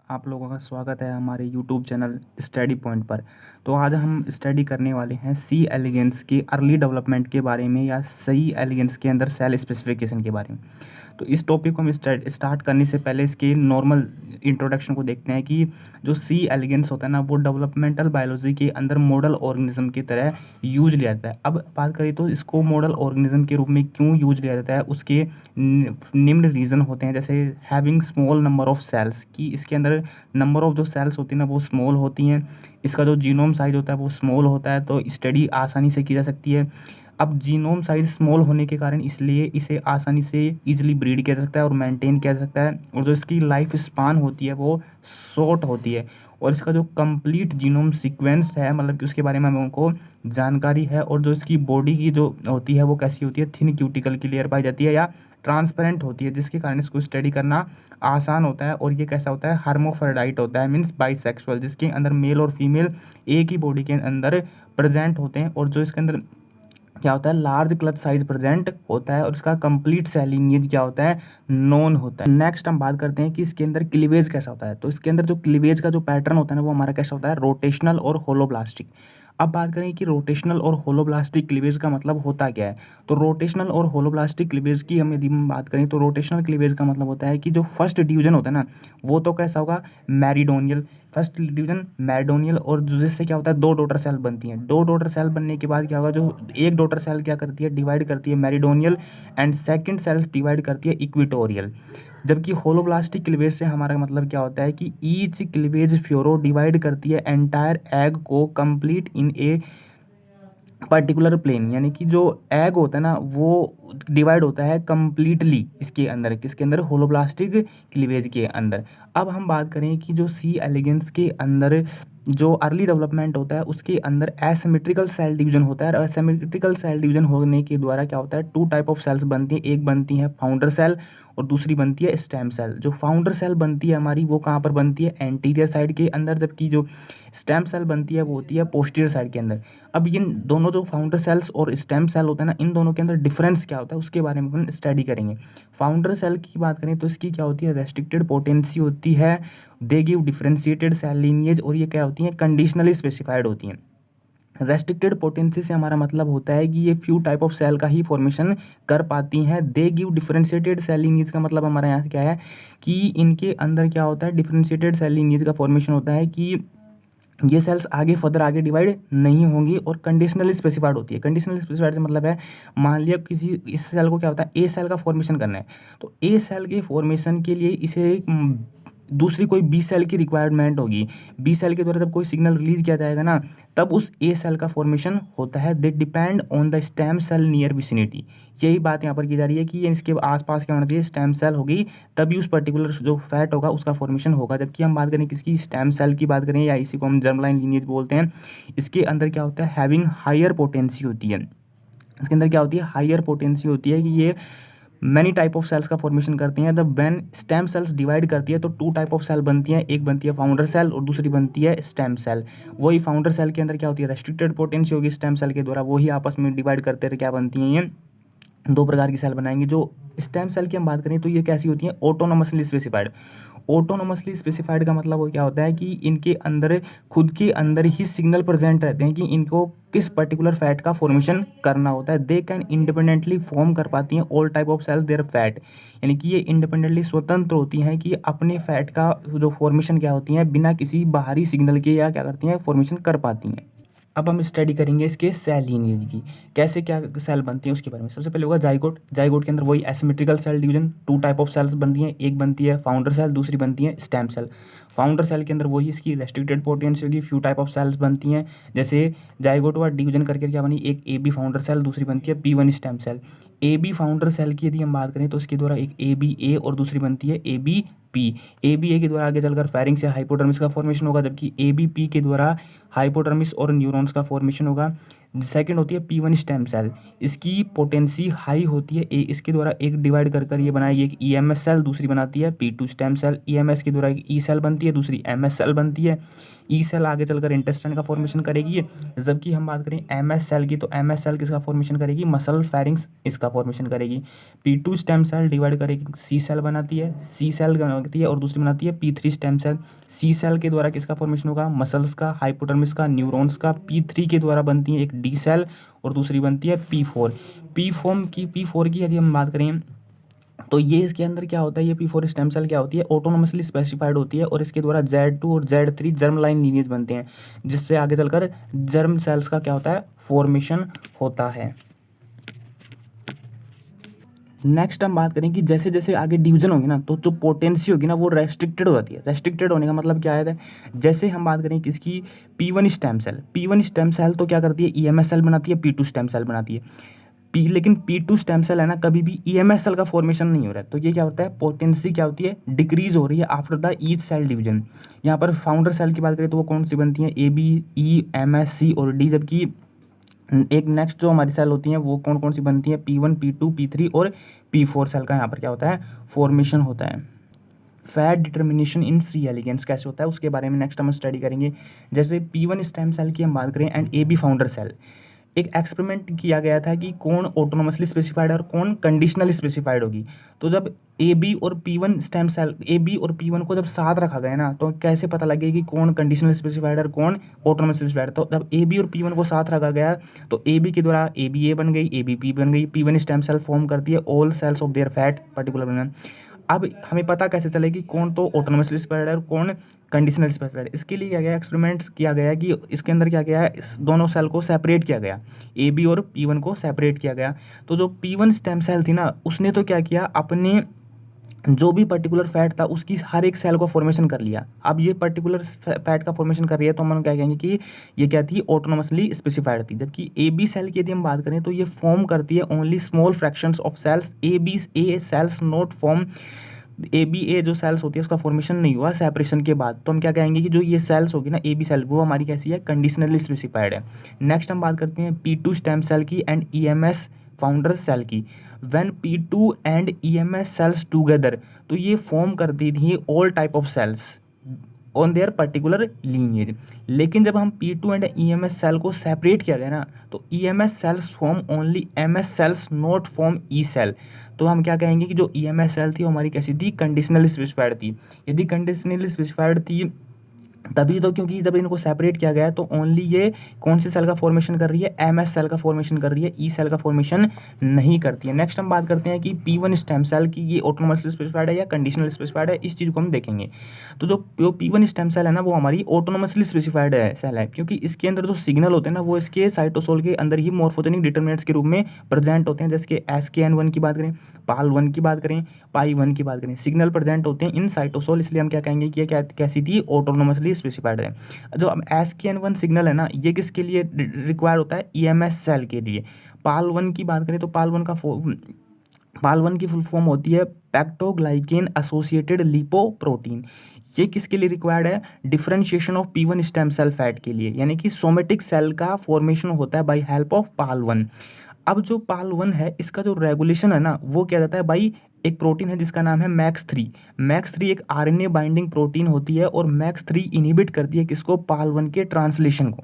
आप लोगों का स्वागत है हमारे यूट्यूब चैनल स्टडी पॉइंट पर। तो आज हम स्टडी करने वाले हैं सी एलिगेंस के अर्ली डेवलपमेंट के बारे में या सी एलिगेंस के अंदर सेल स्पेसिफिकेशन के बारे में। तो इस टॉपिक को हम स्टार्ट करने से पहले इसके नॉर्मल इंट्रोडक्शन को देखते हैं कि जो सी एलिगेंस होता है ना, वो डेवलपमेंटल बायोलॉजी के अंदर मॉडल ऑर्गेनिज्म की तरह यूज लिया जाता है। अब बात करें तो इसको मॉडल ऑर्गेनिज्म के रूप में क्यों यूज लिया जाता है, उसके निम्न रीज़न होते हैं। जैसे having small number of cells, कि इसके अंदर नंबर ऑफ जो सेल्स होती हैं ना वो स्मॉल होती हैं। इसका जो जीनोम साइज होता है वो स्मॉल होता है, तो स्टडी आसानी से की जा सकती है। अब जीनोम साइज स्मॉल होने के कारण इसलिए इसे आसानी से इजीली ब्रीड किया जा सकता है और मेंटेन किया जा सकता है। और जो इसकी लाइफ स्पान होती है वो शॉर्ट होती है। और इसका जो कंप्लीट जीनोम सीक्वेंस है, मतलब कि उसके बारे में हमको जानकारी है। और जो इसकी बॉडी की जो होती है वो कैसी होती है, थिन क्यूटिकल की लेयर पाई जाती है या ट्रांसपेरेंट होती है, जिसके कारण इसको स्टडी करना आसान होता है। और ये कैसा होता है, हर्मोफ्रोडाइट होता है, मीन्स बाइसेक्सुअल, जिसके अंदर मेल और फीमेल एक ही बॉडी के अंदर प्रेजेंट होते हैं। और जो इसके अंदर क्या होता है, लार्ज क्लच साइज प्रेजेंट होता है। और इसका कंप्लीट सेल लीनिएज क्या होता है, नोन होता है। नेक्स्ट हम बात करते हैं कि इसके अंदर क्लीवेज कैसा होता है। तो इसके अंदर जो क्लीवेज का जो पैटर्न होता है ना, वो हमारा कैसा होता है, रोटेशनल और होलोब्लास्टिक। अब बात करें कि रोटेशनल और होलोब्लास्टिक क्लीवेज का मतलब होता क्या है। तो रोटेशनल और होलोब्लास्टिक क्लीवेज की हम यदि हम बात करें तो रोटेशनल क्लीवेज का मतलब होता है कि जो फर्स्ट डिवीजन होता है ना, वो तो कैसा होगा, मैरिडोनियल। First division मैरिडोनियल। और जिससे क्या होता है, दो डॉटर सेल बनती हैं। दो डॉटर सेल बनने के बाद क्या होगा, जो एक डॉटर सेल क्या करती है, डिवाइड करती है मैरिडोनियल, एंड सेकंड सेल डिवाइड करती है इक्वेटोरियल। जबकि होलोब्लास्टिक क्लीवेज से हमारा मतलब क्या होता है कि ईच क्लीवेज फ्लोरो डिवाइड करती है एंटायर एग को complete in a particular plane. यानी कि जो एग होता है ना वो डिवाइड होता है कंप्लीटली इसके अंदर, किसके अंदर, होलोब्लास्टिक क्लीवेज के अंदर। अब हम बात करें कि जो सी एलिगेंस के अंदर जो अर्ली डेवलपमेंट होता है उसके अंदर एसिमेट्रिकल सेल डिवीजन होता है। और एसिमेट्रिकल सेल डिवीजन होने के द्वारा क्या होता है, टू टाइप ऑफ सेल्स बनती है। एक बनती है फाउंडर सेल और दूसरी बनती है स्टेम सेल। जो फाउंडर सेल बनती है हमारी, वो कहाँ पर बनती है, एंटीरियर साइड के अंदर, जबकि जो स्टेम सेल बनती है वो होती है पोस्टीरियर साइड के अंदर। अब इन दोनों जो फाउंडर सेल्स और स्टेम सेल होता है ना, इन दोनों के अंदर डिफरेंस क्या होता है उसके बारे में अपन स्टडी करेंगे। फाउंडर सेल की बात करें तो इसकी क्या होती है, रेस्ट्रिक्टेड पोटेंसी होती है, they give differentiated cell lineage. और ये क्या होती हैं, कंडीशनली स्पेसिफाइड होती हैं। रेस्ट्रिक्टेड पोटेंसी से हमारा मतलब होता है कि ये फ्यू टाइप ऑफ सेल का ही फॉर्मेशन कर पाती हैं। They give differentiated cell lineage का मतलब हमारा यहाँ से क्या है कि इनके अंदर क्या होता है, डिफरेंशिएटेड सेल लीनिएज का फॉर्मेशन होता है कि ये सेल्स आगे डिवाइड नहीं होंगी। और कंडीशनली स्पेसिफाइड होती है। कंडीशनली स्पेसिफाइड से मतलब है, मान लिया किसी इस सेल को क्या होता है, ए सेल का फॉर्मेशन करना है, तो ए सेल के फॉर्मेशन के लिए इसे दूसरी कोई बी सेल की रिक्वायरमेंट होगी। बी सेल के द्वारा जब कोई सिग्नल रिलीज किया जाएगा ना, तब उस ए सेल का फॉर्मेशन होता है। They depend on the stem cell near vicinity. यही बात यहाँ पर की जा रही है कि ये इसके आसपास क्या होना चाहिए, स्टेम सेल होगी, तभी उस पर्टिकुलर जो फैट होगा उसका फॉर्मेशन होगा। जबकि हम बात करें किसकी, स्टेम सेल की बात करें, या इसी को हम जर्मलाइन लीनिएज बोलते हैं, इसके अंदर क्या होता है, हैविंग हायर पोटेंसी होती है। इसके अंदर क्या होती है, हायर पोटेंसी होती है कि ये मैनी टाइप ऑफ सेल्स का फॉर्मेशन करती हैं। The when stem cells divide करती है तो टू टाइप ऑफ सेल बनती हैं, एक बनती है फाउंडर सेल और दूसरी बनती है स्टेम सेल। वही फाउंडर सेल के अंदर क्या होती है, रेस्ट्रिक्टेड पोटेंसी होगी स्टेम सेल के द्वारा, वही आपस में डिवाइड करते रहे क्या बनती हैं, ये दो प्रकार की सेल बनाएंगे। जो स्टेम सेल की हम बात करें तो ये कैसी होती है, ऑटोनोमसली स्पेसिफाइड। ऑटोनोमसली स्पेसिफाइड का मतलब वो क्या होता है कि इनके अंदर खुद के अंदर ही सिग्नल प्रेजेंट रहते हैं कि इनको किस पर्टिकुलर फैट का फॉर्मेशन करना होता है। दे कैन इंडिपेंडेंटली फॉर्म कर पाती हैं all type of cells their fate. यानी कि ये इंडिपेंडेंटली स्वतंत्र होती हैं कि अपने फैट का जो फॉर्मेशन क्या होती हैं, बिना किसी बाहरी सिग्नल के या क्या करती हैं, फॉर्मेशन कर पाती हैं। अब हम स्टडी करेंगे इसके सेल लीनिएज की, कैसे क्या सेल बनती हैं उसके बारे में। सबसे पहले होगा जाइगोट। जाइगोट के अंदर वही asymmetrical cell division, two type of cells बन रही हैं, एक बनती है फाउंडर सेल, दूसरी बनती है स्टेम सेल। फाउंडर सेल के अंदर वही इसकी रेस्ट्रिक्टेड पोटेंसी होगी, फ्यू टाइप ऑफ सेल्स बनती हैं। जैसे जाइगोट हुआ, डिवीजन करके क्या बनी, एक ए बी फाउंडर सेल, दूसरी बनती है P1 stem cell. A B founder cell की यदि हम बात करें तो इसके द्वारा एक ए बी ए और दूसरी बनती है A B P. A B A के द्वारा आगे चलकर फेरिंग्स या हाइपोडर्मिस का फॉर्मेशन होगा, जबकि ए बी पी के द्वारा हाइपोडर्मिस और न्यूरॉन्स का फॉर्मेशन होगा। सेकंड होती है P1 स्टेम सेल, इसकी पोटेंसी हाई होती है, इसके द्वारा एक डिवाइड कर कर ये बनाएगी एक EMS सेल, दूसरी बनाती है P2 स्टेम सेल, EMS के द्वारा एक E सेल बनती है, दूसरी MS सेल बनती है। E सेल आगे चलकर इंटेस्टाइन का फॉर्मेशन करेगी, जबकि हम बात करें MS सेल की, तो MS सेल किसका फॉर्मेशन करेगी, मसल फेरिंग्स इसका फॉर्मेशन करेगी। P2 स्टेम सेल डिवाइड करेगी, C सेल बनाती है, C सेल बनाती है, और दूसरी बनाती है P3 stem cell. C cell के द्वारा किसका फॉर्मेशन होगा, मसल्स का, हाइपोडर्मिस का, न्यूरॉन्स का। P3 के द्वारा बनती है एक D सेल, और दूसरी बनती है P4। P4 की यदि हम बात करें तो ये इसके अंदर क्या होता है, ये P4 स्टेम सेल क्या होती है, ऑटोनोमसली स्पेसिफाइड होती है, और इसके द्वारा Z2 और Z3 जर्म लाइन लीनिएज बनते हैं, जिससे आगे चलकर जर्म सेल्स का क्या होता है, फॉर्मेशन होता है। नेक्स्ट हम बात करें कि जैसे जैसे आगे डिवीजन होगी ना, तो जो पोटेंसी होगी ना वो रेस्ट्रिक्टेड हो जाती है। रेस्ट्रिक्टेड होने का मतलब क्या है, जैसे हम बात करें किसकी, P1 stem cell. P1 stem cell तो क्या करती है, EMS सेल बनाती है, P2 स्टेम सेल बनाती है। लेकिन P2 स्टेम सेल है ना, कभी भी EMS सेल का फॉर्मेशन नहीं हो रहा है, तो ये क्या होता है, पोटेंसी क्या होती है, डिक्रीज हो रही है after the each cell division. यहाँ पर फाउंडर सेल की बात करें तो वो कौन सी बनती है, AB, E, MS, C और D, जबकि एक नेक्स्ट जो हमारी सेल होती हैं वो कौन कौन सी बनती है, P1, P2, P3 और P4 सेल का यहाँ पर क्या होता है, फॉर्मेशन होता है। Fate determination in C elegans कैसे होता है उसके बारे में नेक्स्ट हम स्टडी करेंगे। जैसे P1 स्टेम सेल की हम बात करें एंड AB फाउंडर सेल, एक एक्सपेरिमेंट किया गया था कि कौन ऑटोनोमसली स्पेसिफाइड है और कौन कंडीशनली स्पेसिफाइड होगी। तो जब AB और P1 स्टेम सेल, AB और P1 को जब साथ रखा गया ना, तो कैसे पता लगेगा कि कौन कंडीशनली स्पेसिफाइड है और कौन ऑटोनोमसली स्पेसिफाइड है। तो जब AB और P1 को साथ रखा गया तो AB के द्वारा ABA बन गई, ABP बन गई, P1 स्टेम सेल फॉर्म करती है all cells of their fate particular. अब हमें पता कैसे चलेगी कौन तो ऑटोनोमसली स्पेसिफाइड है और कौन कंडीशनली स्पेसिफाइड है। इसके लिए क्या गया, एक्सपेरिमेंट्स किया गया कि इसके अंदर क्या किया है, इस दोनों सेल को सेपरेट किया गया, AB और P1 को सेपरेट किया गया। तो जो P1 स्टेम सेल थी ना, उसने तो क्या किया, अपने जो भी पर्टिकुलर फैट था उसकी हर एक सेल को फॉर्मेशन कर लिया। अब ये पर्टिकुलर फैट का फॉर्मेशन कर रही है तो हम क्या कहेंगे कि ये क्या थी, ऑटोनोमसली स्पेसिफाइड थी। जबकि AB सेल की यदि हम बात करें तो ये फॉर्म करती है only small fractions of cells, A cells not form. ABA जो सेल्स होती है उसका फॉर्मेशन नहीं हुआ सेपरेशन के बाद, तो हम क्या कहेंगे कि जो ये सेल्स होगी ना AB सेल, वो हमारी कैसी है, कंडीशनली स्पेसिफाइड है। नेक्स्ट हम बात करते हैं P2 स्टेम सेल की एंड EMS फाउंडर सेल की। When P2 and EMS cells together, तो ये फॉर्म करती थी all type of cells on their particular lineage. लेकिन जब हम P2 एंड EMS सेल को सेपरेट किया गया ना, तो EMS cells form only MS cells not form E cell. तो हम क्या कहेंगे कि जो EMS सेल थी वो हमारी कैसी थी, कंडीशनली स्पेसिफाइड थी। यदि कंडीशनली स्पेसिफाइड थी तभी तो, क्योंकि जब इनको सेपरेट किया गया तो ओनली ये कौन से सेल का फॉर्मेशन कर रही है, MS सेल का फॉर्मेशन कर रही है, E सेल का फॉर्मेशन नहीं करती है। नेक्स्ट हम बात करते हैं कि P1 स्टेम सेल की ये ऑटोनोमसली स्पेसिफाइड है या कंडीशनली स्पेसिफाइड है, इस चीज़ को हम देखेंगे। तो जो P1 स्टेम सेल है ना, वो हमारी ऑटोनोमसली स्पेसिफाइड है सेल है, क्योंकि इसके अंदर जो सिग्नल होते हैं ना, वो इसके साइटोसोल के अंदर ही मॉर्फोजेनिक डिटरमिनेंट्स के रूप में प्रेजेंट होते हैं। जैसे कि SKN1 की बात करें, PAL1 की बात करें, PAI1 की बात करें, सिग्नल प्रेजेंट होते हैं इन साइटोसोल, इसलिए हम क्या कहेंगे कि ये कैसी थी, ऑटोनोमसली स्पेसिफाइड है। जो SKN1 सिग्नल है ना, ये किसके लिए रिक्वायर होता है, EMS सेल के लिए। PAL1 की बात करें तो PAL1 की फुल फॉर्म होती है पेप्टोग्लाइकेन एसोसिएटेड लिपोप्रोटीन। ये किसके लिए रिक्वायर्ड है, differentiation of P1 stem cell fate के लिए, यानी कि सोमेटिक सेल का फॉर्मेशन होता है बाय हेल्प ऑफ PAL1। अब जो PAL1 है इसका जो रेगुलेशन है ना, वो किया जाता है बाई एक प्रोटीन है जिसका नाम है मैक्स3। मैक्स3 एक RNA बाइंडिंग प्रोटीन होती है, और मैक्स3 इनहिबिट करती है किसको, PAL1 के ट्रांसलेशन को,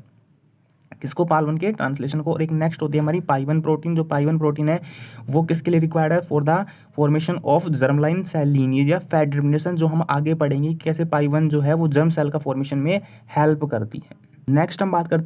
PAL1 के ट्रांसलेशन को। और एक नेक्स्ट होती है हमारी PAI1 प्रोटीन। जो PAI1 प्रोटीन है वो किसके लिए रिक्वायर्ड है, for the formation of germline cell lineage या फैट डिटर्मिनेशन, जो हम आगे पढ़ेंगे कैसे PAI1 जो है वो जर्म सेल का फॉर्मेशन में हेल्प करती है। नेक्स्ट हम बात करते हैं